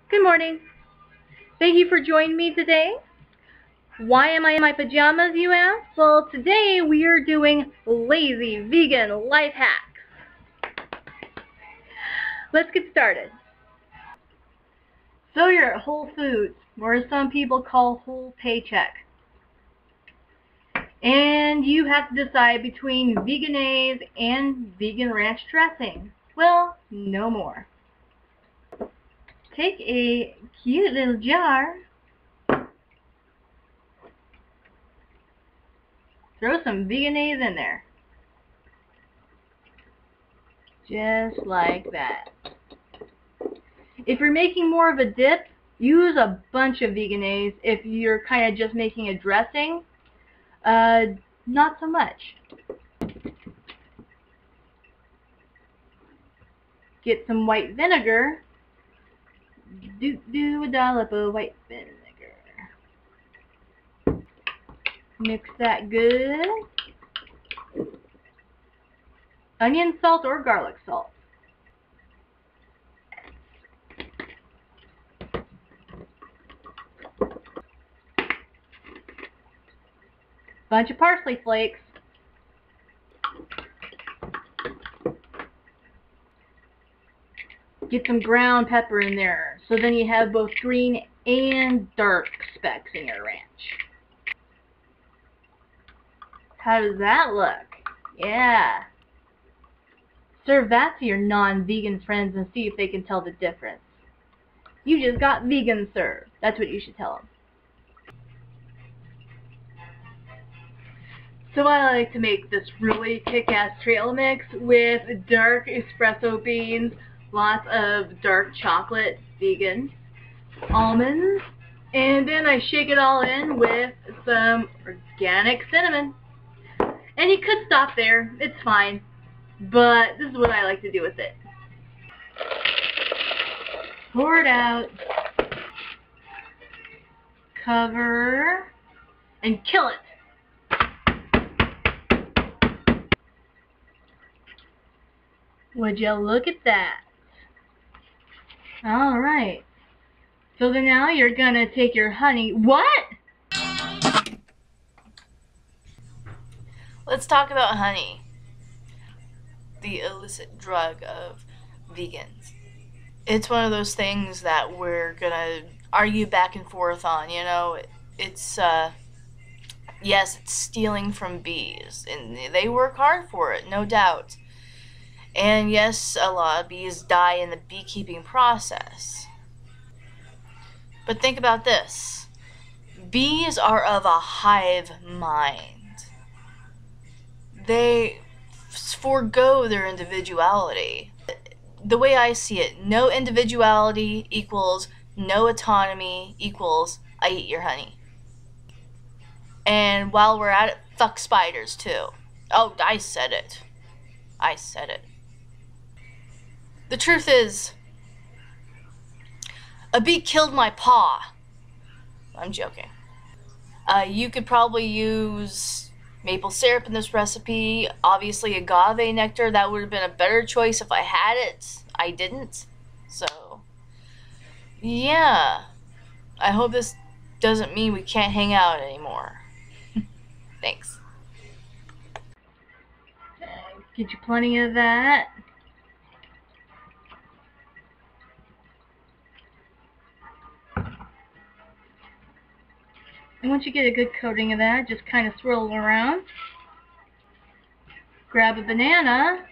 Good morning. Thank you for joining me today. Why am I in my pajamas, you ask? Well, today we are doing lazy vegan life hacks. Let's get started. So you're at Whole Foods, or some people call Whole Paycheck. And you have to decide between Vegenaise and vegan ranch dressing. Well, no more. Take a cute little jar, throw some Vegenaise in there. Just like that. If you're making more of a dip, use a bunch of Vegenaise. If you're kind of just making a dressing, not so much. Get some white vinegar. Do a dollop of white vinegar. Mix that good. Onion salt or garlic salt. Bunch of parsley flakes. Get some ground pepper in there, so then you have both green and dark specks in your ranch. How does that look? Yeah. Serve that to your non-vegan friends and see if they can tell the difference. You just got vegan served. That's what you should tell them. So I like to make this really kick-ass trail mix with dark espresso beans, lots of dark chocolate, vegan, almonds, and then I shake it all in with some organic cinnamon. And you could stop there, it's fine, but this is what I like to do with it. Pour it out, cover, and kill it. Would you look at that? Alright. So then now you're gonna take your honey. What? Let's talk about honey, the illicit drug of vegans. It's one of those things that we're gonna argue back and forth on, you know. It's, yes, it's stealing from bees, and they work hard for it, no doubt. And yes, a lot of bees die in the beekeeping process. But think about this. Bees are of a hive mind. They forego their individuality. The way I see it, no individuality equals no autonomy equals I eat your honey. And while we're at it, fuck spiders too. Oh, I said it. I said it. The truth is, a bee killed my paw. I'm joking. You could probably use maple syrup in this recipe. Obviously agave nectar, that would have been a better choice if I had it. I didn't. So, yeah. I hope this doesn't mean we can't hang out anymore. Thanks. Get you plenty of that. And once you get a good coating of that, just kind of swirl it around. Grab a banana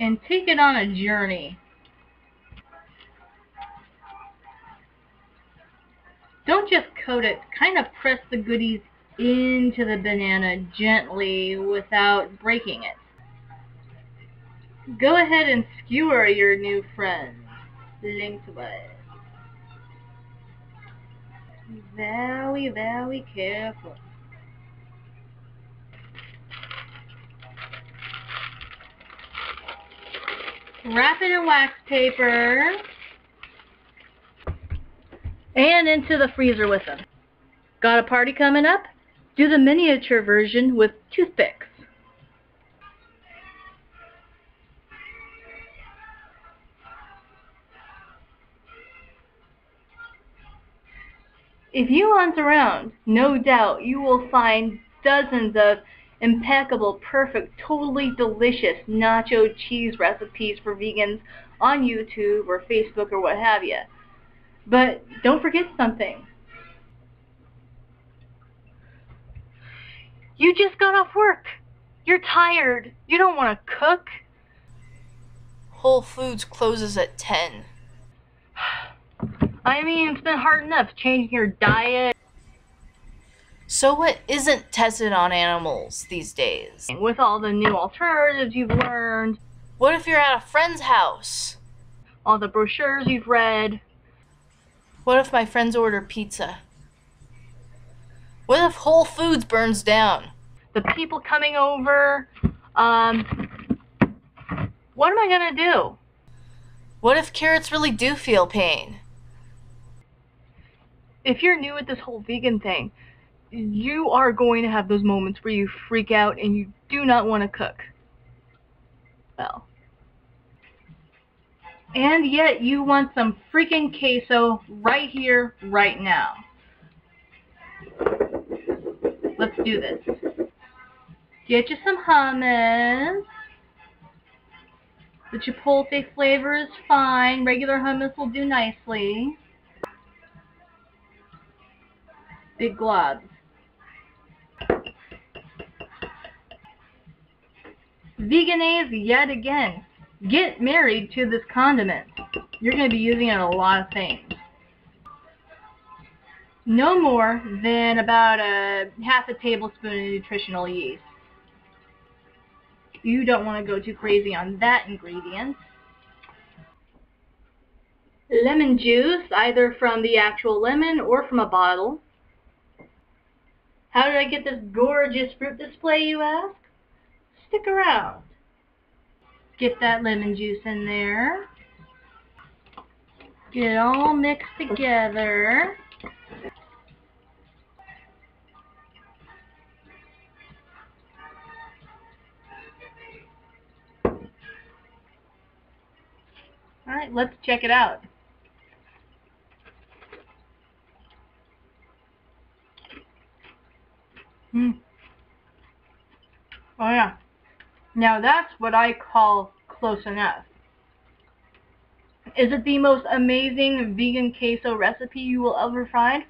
and take it on a journey. Don't just coat it, kind of press the goodies into the banana gently without breaking it. Go ahead and skewer your new friend lengthwise. Very, very careful. Wrap it in wax paper and into the freezer with them. Got a party coming up? Do the miniature version with toothpicks. If you hunt around, no doubt you will find dozens of impeccable, perfect, totally delicious nacho cheese recipes for vegans on YouTube or Facebook or what have you. But don't forget something. You just got off work. You're tired. You don't want to cook. Whole Foods closes at 10. I mean, it's been hard enough changing your diet. So what isn't tested on animals these days? With all the new alternatives you've learned. What if you're at a friend's house? All the brochures you've read. What if my friends order pizza? What if Whole Foods burns down? The people coming over. What am I gonna do? What if carrots really do feel pain? If you're new at this whole vegan thing, you are going to have those moments where you freak out and you do not want to cook. Well. And yet you want some freaking queso right here, right now. Let's do this. Get you some hummus. The chipotle flavor is fine. Regular hummus will do nicely. Big globs. Veganese yet again. Get married to this condiment. You're going to be using it in a lot of things. No more than about half a tablespoon of nutritional yeast. You don't want to go too crazy on that ingredient. Lemon juice, either from the actual lemon or from a bottle. How did I get this gorgeous fruit display, you ask? Stick around. Get that lemon juice in there. Get it all mixed together. Alright, let's check it out. Oh yeah. Now that's what I call close enough. Is it the most amazing vegan queso recipe you will ever find?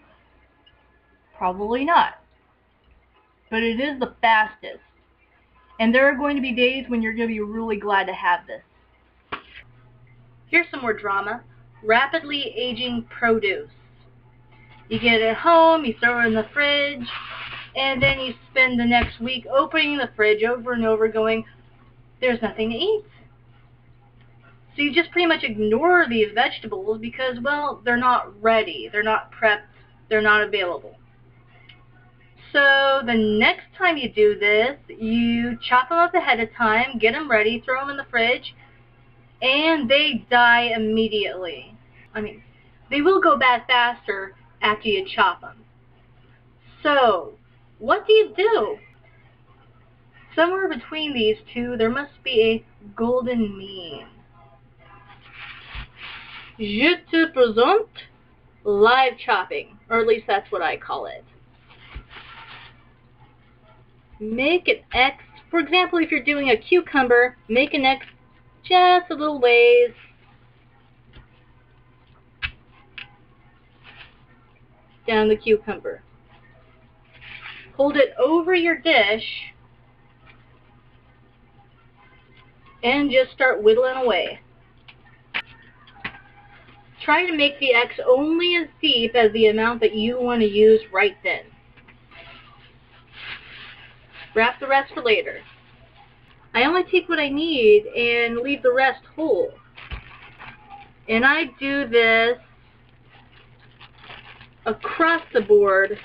Probably not. But it is the fastest. And there are going to be days when you're going to be really glad to have this. Here's some more drama. Rapidly aging produce. You get it home, you throw it in the fridge, and then you spend the next week opening the fridge over and over going, there's nothing to eat. So you just pretty much ignore these vegetables because, well, they're not ready, they're not prepped, they're not available. So the next time you do this, you chop them up ahead of time, get them ready, throw them in the fridge, and they die immediately. I mean, they will go bad faster after you chop them. So, what do you do? Somewhere between these two, there must be a golden mean. Je te présente live chopping, or at least that's what I call it. Make an X. For example, if you're doing a cucumber, make an X just a little ways. Down the cucumber. Hold it over your dish and just start whittling away. Try to make the X only as deep as the amount that you want to use right then. Wrap the rest for later. I only take what I need and leave the rest whole. And I do this across the board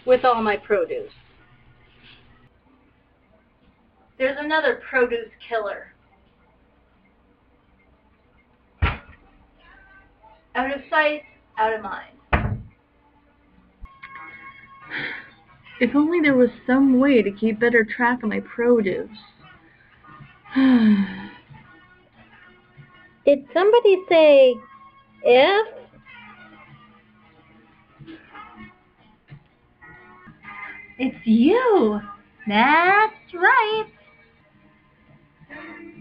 with all my produce. There's another produce killer. Out of sight, out of mind. If only there was some way to keep better track of my produce. Did somebody say if? It's you! That's right!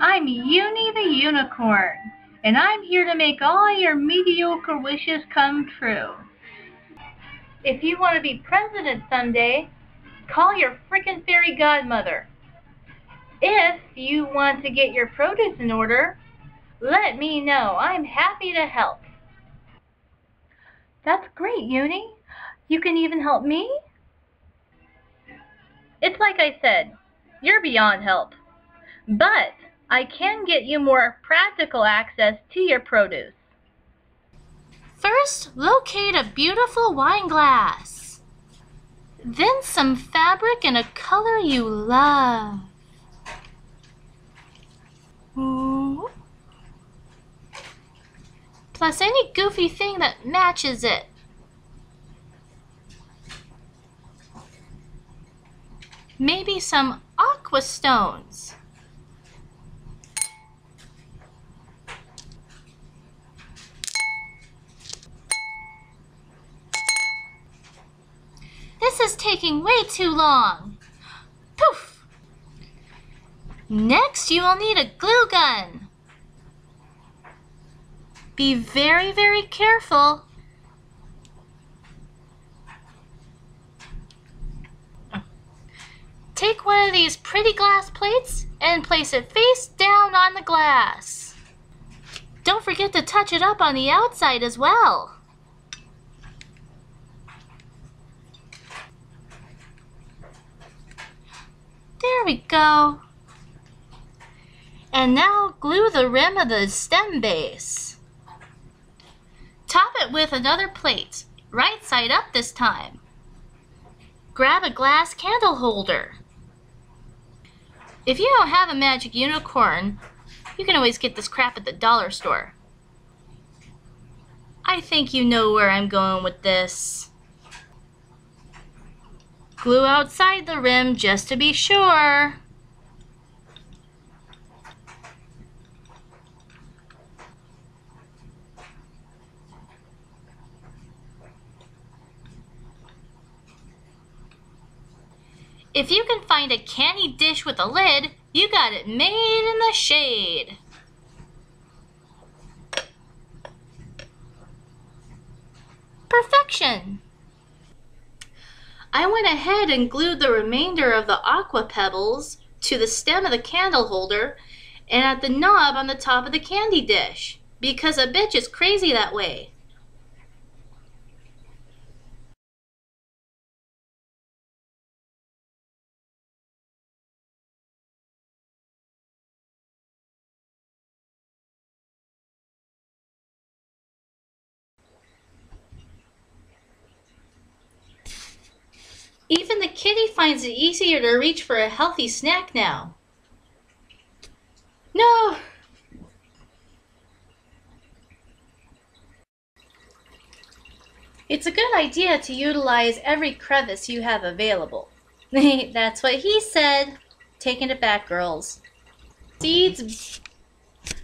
I'm Uni the Unicorn, and I'm here to make all your mediocre wishes come true. If you want to be president someday, call your frickin' fairy godmother. If you want to get your produce in order, let me know. I'm happy to help. That's great, Uni. You can even help me? It's like I said, you're beyond help. But I can get you more practical access to your produce. First, locate a beautiful wine glass. Then some fabric in a color you love. Ooh. Plus any goofy thing that matches it. Maybe some aqua stones. This is taking way too long. Poof! Next, you will need a glue gun. Be very, very careful. Take one of these pretty glass plates and place it face down on the glass. Don't forget to touch it up on the outside as well. There we go. And now glue the rim of the stem base. Top it with another plate, right side up this time. Grab a glass candle holder. If you don't have a magic unicorn, you can always get this crap at the dollar store. I think you know where I'm going with this. Glue outside the rim just to be sure. If you can find a candy dish with a lid, you got it made in the shade. Perfection! I went ahead and glued the remainder of the aqua pebbles to the stem of the candle holder and at the knob on the top of the candy dish, because a bitch is crazy that way. Even the kitty finds it easier to reach for a healthy snack now. No! It's a good idea to utilize every crevice you have available. That's what he said. Taking it back, girls. Seeds.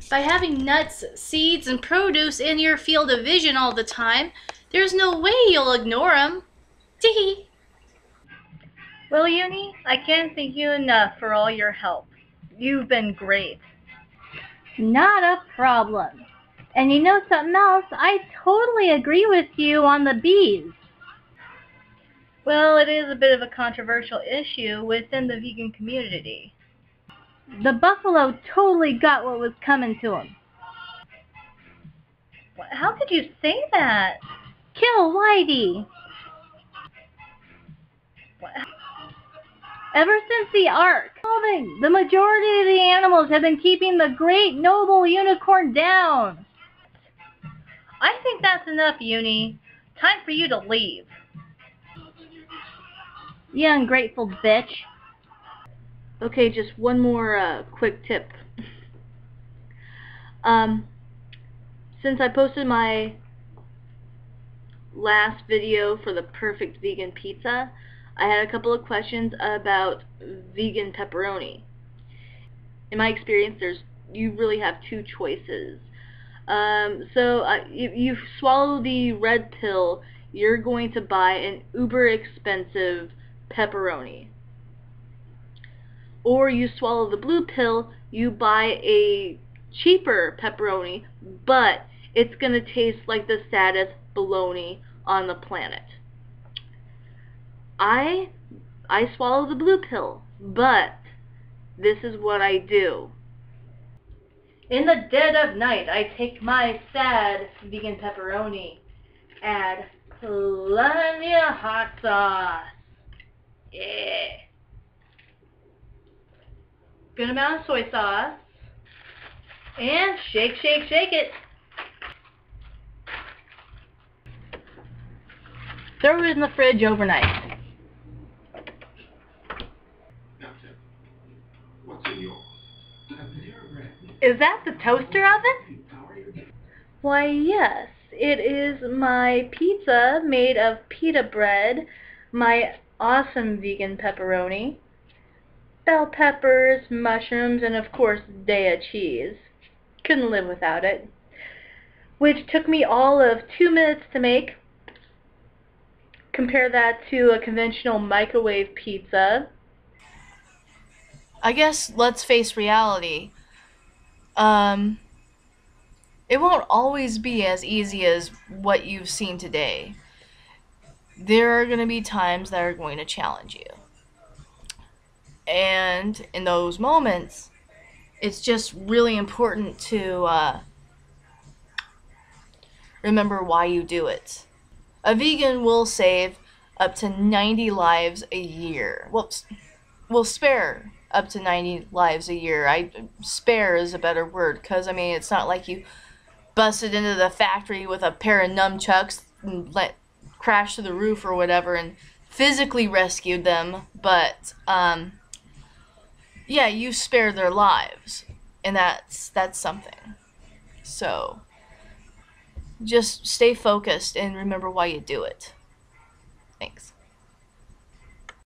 By having nuts, seeds, and produce in your field of vision all the time, there's no way you'll ignore them. Tee. Well, Uni, I can't thank you enough for all your help. You've been great. Not a problem. And you know something else? I totally agree with you on the bees. Well, it is a bit of a controversial issue within the vegan community. The buffalo totally got what was coming to him. How could you say that? Kill Whitey! Ever since the Ark, the majority of the animals have been keeping the great noble unicorn down. I think that's enough, Uni. Time for you to leave. You ungrateful bitch. Okay, just one more quick tip. Since I posted my last video for the perfect vegan pizza, I had a couple of questions about vegan pepperoni. In my experience, you really have two choices. If you swallow the red pill, you're going to buy an uber expensive pepperoni. Or you swallow the blue pill, you buy a cheaper pepperoni, but it's going to taste like the saddest bologna on the planet. I swallow the blue pill, but this is what I do. In the dead of night, I take my sad vegan pepperoni, add plenty of hot sauce. Yeah. Good amount of soy sauce. And shake, shake, shake it. Throw it in the fridge overnight. Is that the toaster oven? Why, yes. It is my pizza made of pita bread, my awesome vegan pepperoni, bell peppers, mushrooms, and of course Daya cheese. Couldn't live without it. Which took me all of 2 minutes to make. Compare that to a conventional microwave pizza. I guess let's face reality. It won't always be as easy as what you've seen today. There are going to be times that are going to challenge you. And in those moments, it's just really important to remember why you do it. A vegan will save up to 90 lives a year. Will spare up to 90 lives a year. Spare is a better word, because I mean, it's not like you busted into the factory with a pair of nunchucks and crash to the roof or whatever and physically rescued them, but yeah, you spared their lives, and that's something. So just stay focused and remember why you do it. Thanks.